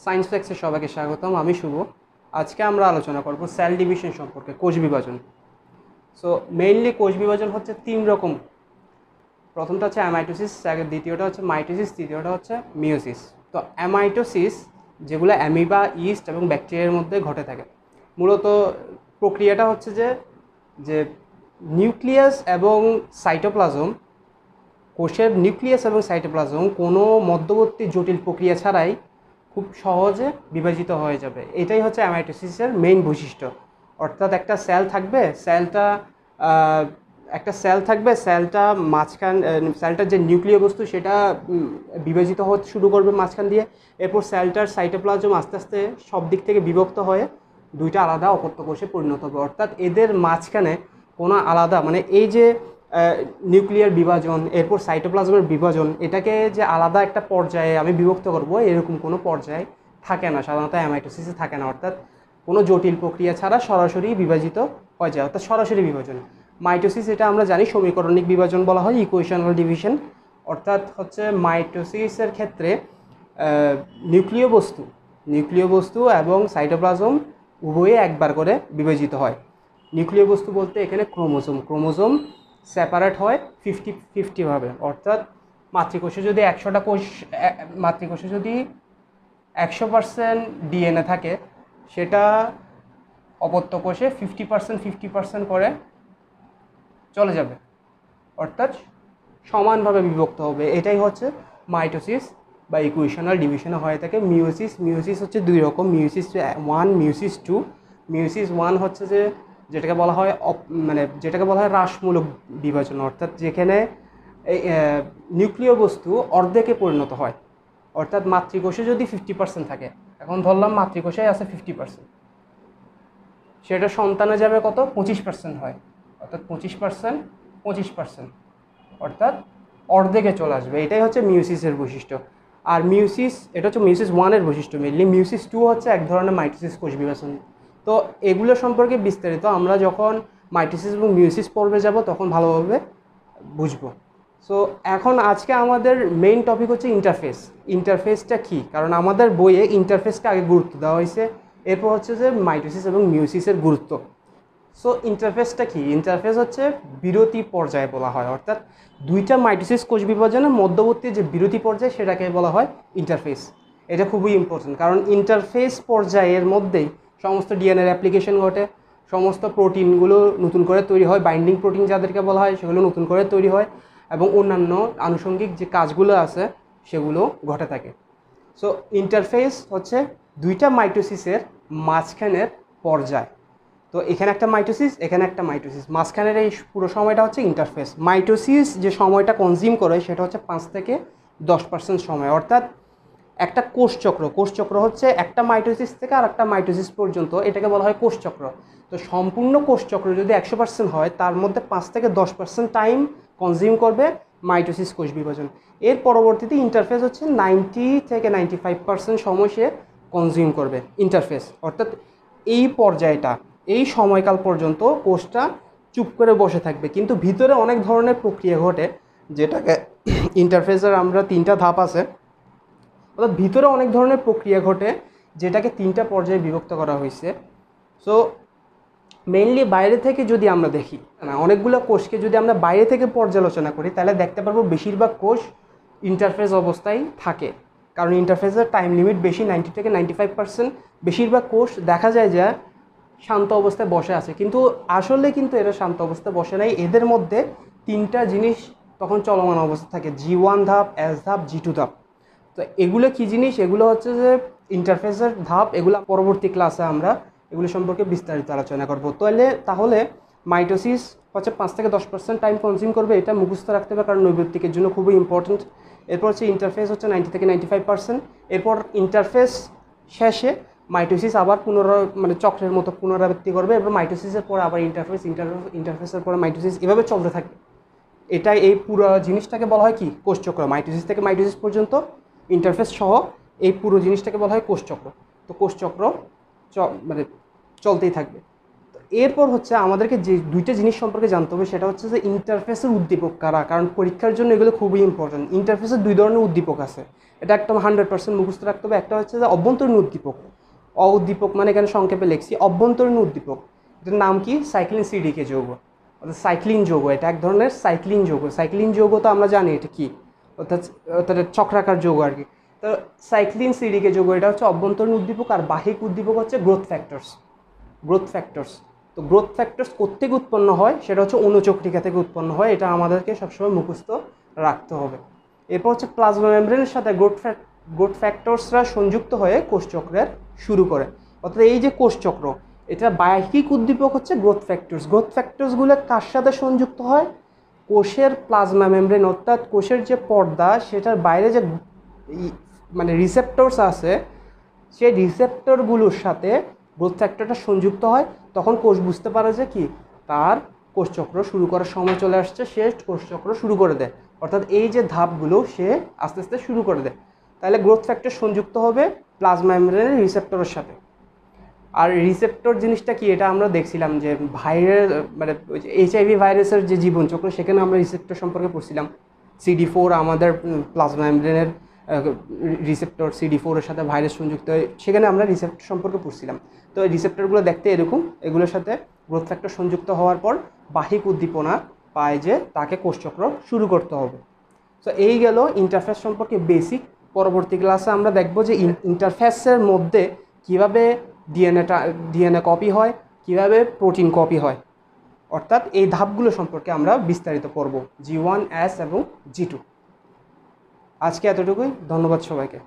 Science ফ্যাক্সে সবাইকে স্বাগতম। আমি শুভ। আজকে আমরা আলোচনা করব সেল ডিভিশন সম্পর্কে, কোষ বিভাজন। সো মেইনলি কোষ বিভাজন হচ্ছে তিন রকম। প্রথমটা হচ্ছে অ্যামাইটোসিস, দ্বিতীয়টা হচ্ছে মাইটোসিস, তৃতীয়টা হচ্ছে মিওসিস। তো অ্যামাইটোসিস যেগুলো অ্যামিবা, ইস্ট এবং ব্যাকটেরিয়ার মধ্যে ঘটে থাকে। মূলত প্রক্রিয়াটা হচ্ছে যে নিউক্লিয়াস এবং সাইটোপ্লাজম, কোষের নিউক্লিয়াস এবং সাইটোপ্লাজম কোনো মধ্যবর্তী জটিল প্রক্রিয়া ছাড়াই খুব সহজে বিভাজিত হয়ে যাবে। এটাই হচ্ছে অ্যামাইটোসিসের মেইন বৈশিষ্ট্য। অর্থাৎ একটা সেল থাকবে, সেলটা সেলটার যে নিউক্লিয় বস্তু সেটা বিভাজিত হতে শুরু করবে মাঝখান দিয়ে। এরপর সেলটার সাইটোপ্লাজম আস্তে আস্তে সব দিক থেকে বিভক্ত হয়ে দুইটা আলাদা অপত্য কোষে পরিণত হবে। অর্থাৎ এদের মাঝখানে কোনো আলাদা এই যে নিউক্লিয়ার বিভাজন, এরপর সাইটোপ্লাজমের বিভাজন, এটাকে যে আলাদা একটা পর্যায়ে আমি বিভক্ত করব এরকম কোনো পর্যায়ে থাকে না, সাধারণত অ্যামাইটোসিসে থাকে না। অর্থাৎ কোনো জটিল প্রক্রিয়া ছাড়া সরাসরি বিভাজিত হয়ে যায়, অর্থাৎ সরাসরি বিভাজন। মাইটোসিস এটা আমরা জানি সমীকরণিক বিভাজন বলা হয়, ইকুয়েশনাল ডিভিশন। অর্থাৎ হচ্ছে মাইটোসিসের ক্ষেত্রে নিউক্লিয় বস্তু এবং সাইটোপ্লাজম উভয়ে একবার করে বিভাজিত হয়। নিউক্লিয় বস্তু বলতে এখানে ক্রোমোজোম সেপারেট হয় 50-50 ভাবে। অর্থাৎ মাতৃকোষে যদি 100% ডিএনএ থাকে, সেটা অপত্য কোষে 50% করে চলে যাবে, অর্থাৎ সমানভাবে বিভক্ত হবে। এটাই হচ্ছে মাইটোসিস বা ইকুয়েশনাল ডিভিশনে হয়ে থাকে। মিওসিস হচ্ছে দুই রকম, মিওসিস 1, মিওসিস 2। মিওসিস 1 হচ্ছে যেটাকে বলা হয় হ্রাসমূলক বিভাজন, অর্থাৎ যেখানে এই নিউক্লিয় বস্তু অর্ধেকে পরিণত হয়। অর্থাৎ মাতৃকোষে যদি 50% থাকে, এখন ধরলাম মাতৃকোষে আছে 50%, সেটা সন্তানে যাবে কত 25% হয়, অর্থাৎ 25%, অর্থাৎ অর্ধেকে চলে আসবে। এটাই হচ্ছে মিওসিসের বৈশিষ্ট্য। আর এটা হচ্ছে মিওসিস 1-এর বৈশিষ্ট্য। মেনলি মিওসিস 2 হচ্ছে এক ধরনের মাইটোসিস কোষ বিভাজন। তো এগুলো সম্পর্কে বিস্তারিত আমরা যখন মাইটোসিস এবং মিওসিস পর্বে যাব তখন ভালোভাবে বুঝবো। সো এখন আজকে আমাদের মেইন টপিক হচ্ছে ইন্টারফেসটা কী, কারণ আমাদের বইয়ে ইন্টারফেসকে আগে গুরুত্ব দেওয়া হয়েছে, এরপর হচ্ছে যে মাইটোসিস এবং মিওসিসের গুরুত্ব। সো ইন্টারফেসটা কি? ইন্টারফেস হচ্ছে বিরতি পর্যায়ে বলা হয়, অর্থাৎ দুইটা মাইটোসিস কোষ বিভাজনের মধ্যবর্তী যে বিরতি পর্যায় সেটাকে বলা হয় ইন্টারফেস। এটা খুবই ইম্পর্টেন্ট, কারণ ইন্টারফেস পর্যায়ের মধ্যেই সমস্ত ডিএনএর অ্যাপ্লিকেশন ঘটে, সমস্ত প্রোটিনগুলো নতুন করে তৈরি হয়, বাইন্ডিং প্রোটিন যাদেরকে বলা হয় সেগুলো নতুন করে তৈরি হয়, এবং অন্যান্য আনুষঙ্গিক যে কাজগুলো আছে সেগুলো ঘটে থাকে। সো ইন্টারফেস হচ্ছে দুইটা মাইটোসিসের মাঝখানের পর্যায়। তো এখানে একটা মাইটোসিস, এখানে একটা মাইটোসিস, মাঝখানের এই পুরো সময়টা হচ্ছে ইন্টারফেস। মাইটোসিস যে সময়টা কনজিউম করে সেটা হচ্ছে 5 থেকে 10% সময়। অর্থাৎ একটা কোষচক্র হচ্ছে একটা মাইটোসিস থেকে আর একটা মাইটোসিস পর্যন্ত, এটাকে বলা হয় কোষচক্র। তো সম্পূর্ণ কোষচক্র যদি 100% হয়, তার মধ্যে 5 থেকে 10% টাইম কনজিউম করবে মাইটোসিস কোষ বিভাজন। এর পরবর্তীতে ইন্টারফেস হচ্ছে 90 থেকে 95% সময় সে কনজিউম করবে ইন্টারফেস। অর্থাৎ এই পর্যায়টা, এই সময়কাল পর্যন্ত কোষটা চুপ করে বসে থাকবে, কিন্তু ভিতরে অনেক ধরনের প্রক্রিয়া ঘটে, যেটাকে ইন্টারফেসের আমরা 3টা ধাপ আছে, অর্থাৎ ভিতরে অনেক ধরনের প্রক্রিয়া ঘটে যেটাকে 3টা পর্যায়ে বিভক্ত করা হয়েছে। সো মেইনলি বাইরে থেকে যদি আমরা দেখি, অনেকগুলো কোষকে যদি আমরা বাইরে থেকে পর্যালোচনা করি, তাহলে দেখতে পারবো বেশিরভাগ কোষ ইন্টারফেস অবস্থায় থাকে, কারণ ইন্টারফেসের টাইম লিমিট বেশি, 90 থেকে 95%। বেশিরভাগ কোষ দেখা যায় যে শান্ত অবস্থায় বসে আছে, কিন্তু আসলে এরা শান্ত অবস্থায় বসে নাই। এদের মধ্যে 3টা জিনিস তখন চলমান অবস্থা থাকে, G1 ধাপ, S ধাপ, G2 ধাপ। তো এগুলো কি জিনিস? এগুলো হচ্ছে যে ইন্টারফেসের ধাপ। এগুলো পরবর্তী ক্লাসে আমরা এগুলো সম্পর্কে বিস্তারিত আলোচনা করব। তাহলে মাইটোসিস হচ্ছে 5 থেকে 10% টাইম কনজিউম করবে, এটা মুখস্থ রাখতে হবে কারণ নৈর্ব্যক্তিকের জন্য খুবই ইম্পর্টেন্ট। এরপর হচ্ছে ইন্টারফেস হচ্ছে 90 থেকে 95%। এরপর ইন্টারফেস শেষে মাইটোসিস আবার চক্রের মতো পুনরাবৃত্তি করবে। এরপর মাইটোসিসের পর আবার ইন্টারফেসের পরে মাইটোসিস, এভাবে চলতে থাকে। এই পুরো জিনিসটাকে বলা হয় কি? কোষচক্র। মাইটোসিস থেকে মাইটোসিস পর্যন্ত ইন্টারফেস সহ এই পুরো জিনিসটাকে বলা হয় কোষচক্র। তো কোষচক্র চলতেই থাকবে। তো এরপর হচ্ছে আমাদেরকে যে দুইটা জিনিস সম্পর্কে জানতে হবে, সেটা হচ্ছে যে ইন্টারফেসের উদ্দীপক কারা, কারণ পরীক্ষার জন্য এগুলো খুবই ইম্পর্টেন্ট। ইন্টারফেসের দুই ধরনের উদ্দীপক আছে, এটা একদম 100% মুখস্থ রাখতে হবে। একটা হচ্ছে যে অভ্যন্তরীণ উদ্দীপক, উদ্দীপক মানে এখানে সংক্ষেপে লিখছি অভ্যন্তরীণ উদ্দীপক। এটার নাম কি? সাইক্লিন সিডিকে যৌগ, অর্থাৎ সাইক্লিন যৌগ। এটা এক ধরনের সাইক্লিন যৌগ। সাইক্লিন যৌগ তো আমরা জানি এটা কি, অর্থাৎ চক্রাকার যৌগ আর কি। তো সাইক্লিন সিডিকে যৌগ এটা হচ্ছে অভ্যন্তরীণ উদ্দীপক, আর বাহিক উদ্দীপক হচ্ছে গ্রোথ ফ্যাক্টরস। গ্রোথ ফ্যাক্টরস, তো গ্রোথ ফ্যাক্টরস কোত্থেকে উৎপন্ন হয়? সেটা হচ্ছে অণুচক্রিকা থেকে উৎপন্ন হয়। এটা আমাদেরকে সবসময় মুখস্থ রাখতে হবে। এরপর হচ্ছে প্লাজমা মেমব্রেনের সাথে গ্রোথ ফ্যাক্টরসরা সংযুক্ত হয়ে কোষচক্রের শুরু করে। অর্থাৎ এই যে কোষচক্র, এটা বাহ্যিক উদ্দীপক হচ্ছে গ্রোথ ফ্যাক্টরস। গ্রোথ ফ্যাক্টরসগুলো কার সাথে সংযুক্ত হয়? কোষের প্লাজমা মেমব্রেন, অর্থাৎ কোষের যে পর্দা সেটার বাইরে যে মানে রিসেপ্টরস আছে, সেই রিসেপ্টরগুলোর সাথে গ্রোথ ফ্যাক্টরটা সংযুক্ত হয়। তখন কোষ বুঝতে পারে যে কি, তার কোষচক্র শুরু করার সময় চলে আসছে, সে কোষচক্র শুরু করে দেয়। অর্থাৎ এই যে ধাপগুলো সে আস্তে আস্তে শুরু করে দেয়। তাহলে গ্রোথ ফ্যাক্টর সংযুক্ত হবে প্লাজমা মেমব্রেনের রিসেপ্টরের সাথে। আর রিসেপ্টর জিনিসটা কি, এটা আমরা দেখছিলাম যে মানে HIV ভাইরাসের যে জীবনচক্র, সেখানে আমরা রিসেপ্টর সম্পর্কে পড়ছিলাম। CD4 আমাদের প্লাজমা মেমব্রেনের রিসেপ্টর, CD4 এর সাথে ভাইরাস সংযুক্ত হয়, সেখানে আমরা রিসেপ্টর সম্পর্কে পড়ছিলাম। তো এই রিসেপ্টরগুলো দেখতে এরকম, এগুলোর সাথে গ্রোথ ফ্যাক্টর সংযুক্ত হওয়ার পর বাহ্যিক উদ্দীপনা পায় যে তাকে কোষচক্র শুরু করতে হবে। তো এই গেল ইন্টারফেস সম্পর্কে বেসিক। পরবর্তী ক্লাসে আমরা দেখব যে ইন্টারফেসের মধ্যে কীভাবে ডিএনএ কপি হয়, কীভাবে প্রোটিন কপি হয়, অর্থাৎ এই ধাপগুলো সম্পর্কে আমরা বিস্তারিত পড়ব, G1, S এবং G2। আজকে এতটুকুই, ধন্যবাদ সবাইকে।